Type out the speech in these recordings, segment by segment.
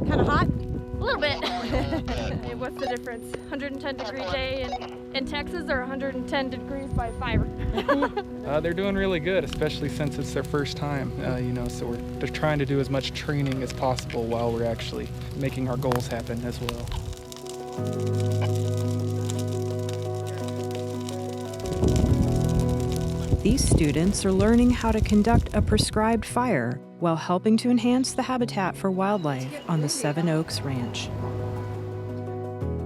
Kind of hot? A little bit. Hey, what's the difference? 110-degree day in Texas or 110 degrees by fire? They're doing really good, especially since it's their first time, so we're just trying to do as much training as possible while we're actually making our goals happen as well. These students are learning how to conduct a prescribed fire while helping to enhance the habitat for wildlife on the Seven Oaks Ranch.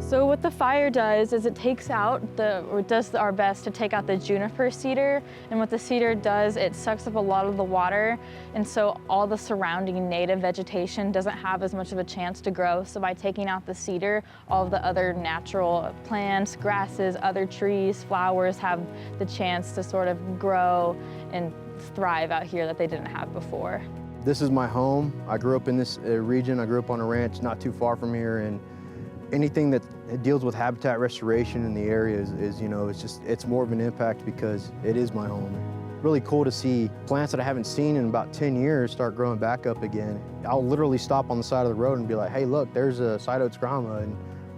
So what the fire does is it does our best to take out the juniper cedar, and what the cedar does, it sucks up a lot of the water, and so all the surrounding native vegetation doesn't have as much of a chance to grow. So by taking out the cedar, all of the other natural plants, grasses, other trees, flowers have the chance to sort of grow and thrive out here that they didn't have before. This is my home. I grew up in this region. I grew up on a ranch not too far from here, and anything that deals with habitat restoration in the area it's more of an impact because it is my home. Really cool to see plants that I haven't seen in about 10 years start growing back up again. I'll literally stop on the side of the road and be like, hey, look, there's a side oats grama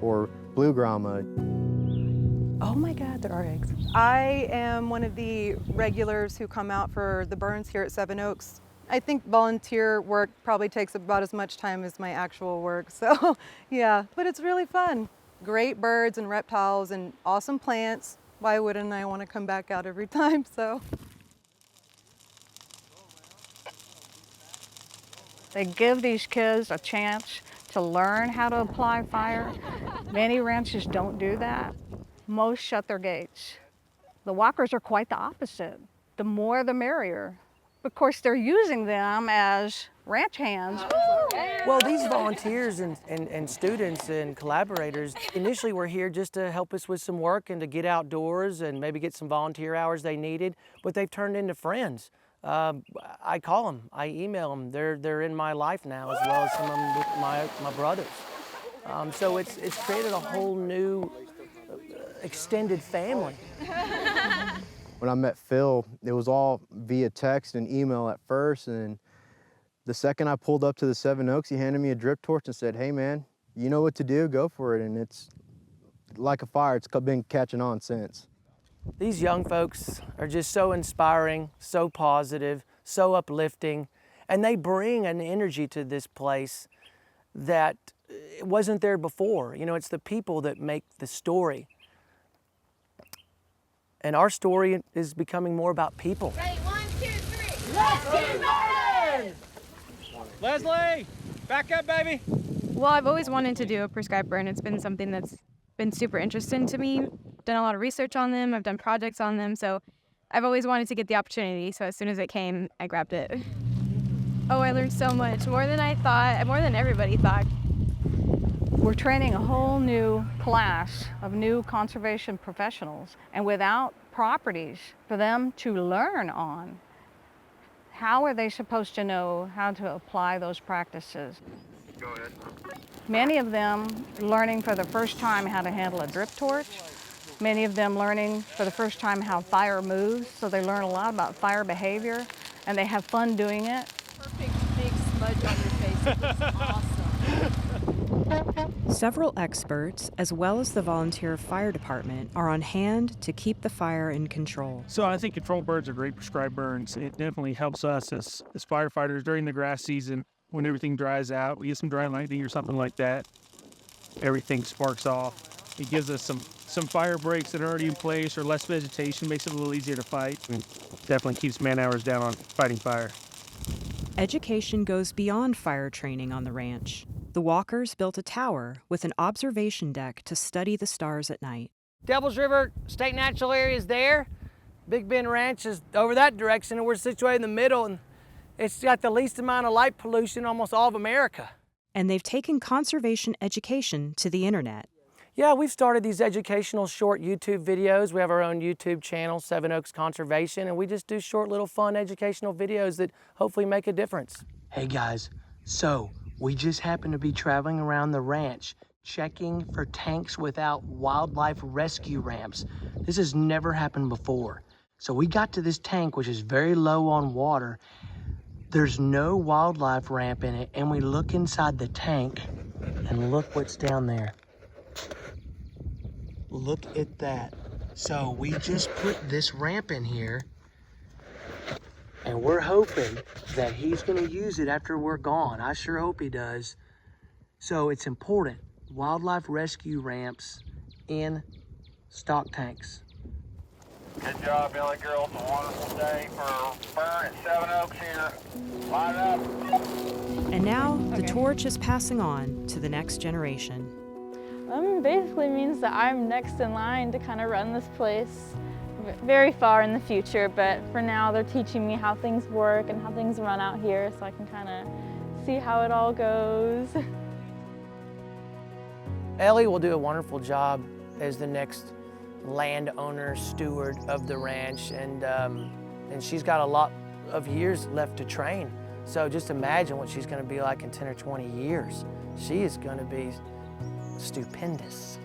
or blue grama. Oh my God, there are eggs. I am one of the regulars who come out for the burns here at Seven Oaks. I think volunteer work probably takes about as much time as my actual work, so yeah, but it's really fun. Great birds and reptiles and awesome plants. Why wouldn't I want to come back out every time, so. They give these kids a chance to learn how to apply fire. Many ranches don't do that. Most shut their gates. The walkers are quite the opposite. The more the merrier. Of course, they're using them as ranch hands. Well, these volunteers and students and collaborators initially were here just to help us with some work and to get outdoors and maybe get some volunteer hours they needed, but they've turned into friends. I call them, I email them. They're in my life now, as well as some of them with my brothers. So it's created a whole new extended family. When I met Phil, it was all via text and email at first, and the second I pulled up to the Seven Oaks, he handed me a drip torch and said, hey man, you know what to do, go for it. And it's like a fire, it's been catching on since. These young folks are just so inspiring, so positive, so uplifting, and they bring an energy to this place that wasn't there before. It's the people that make the story. And our story is becoming more about people. Ready, 1, 2, 3. Let's keep burning! Leslie, back up, baby. Well, I've always wanted to do a prescribed burn. It's been something that's been super interesting to me. Done a lot of research on them. I've done projects on them. So I've always wanted to get the opportunity. So as soon as it came, I grabbed it. Oh, I learned so much, more than I thought, more than everybody thought. We're training a whole new class of new conservation professionals, and without properties for them to learn on, how are they supposed to know how to apply those practices? Go ahead. Many of them learning for the first time how to handle a drip torch. Many of them learning for the first time how fire moves, so they learn a lot about fire behavior, and they have fun doing it. Perfect big smudge on your face. It looks awesome. Several experts, as well as the volunteer fire department, are on hand to keep the fire in control. So I think controlled burns are great prescribed burns. It definitely helps us as firefighters during the grass season when everything dries out. We get some dry lightning or something like that. Everything sparks off. It gives us some fire breaks that are already in place or less vegetation, makes it a little easier to fight. And definitely keeps man hours down on fighting fire. Education goes beyond fire training on the ranch. The Walkers built a tower with an observation deck to study the stars at night. Devils River State Natural Area is there. Big Bend Ranch is over that direction, and we're situated in the middle, and it's got the least amount of light pollution in almost all of America. And they've taken conservation education to the internet. Yeah, we've started these educational short YouTube videos. We have our own YouTube channel, Seven Oaks Conservation, and we just do short little fun educational videos that hopefully make a difference. Hey guys, so we just happened to be traveling around the ranch checking for tanks without wildlife rescue ramps. This has never happened before. So we got to this tank, which is very low on water, There's no wildlife ramp in it, and we look inside the tank, and look what's down there. Look at that. So we just put this ramp in here, and we're hoping that he's gonna use it after we're gone. I sure hope he does. So it's important, wildlife rescue ramps in stock tanks. Good job, Billy Girls. A wonderful day for Burn at 7 Oaks here. Line up. And now the torch is passing on to the next generation. Basically means that I'm next in line to kind of run this place very far in the future, but for now they're teaching me how things work and how things run out here so I can kind of see how it all goes. Ellie will do a wonderful job as the next landowner, steward of the ranch, and she's got a lot of years left to train. So just imagine what she's going to be like in 10 or 20 years. She is going to be stupendous.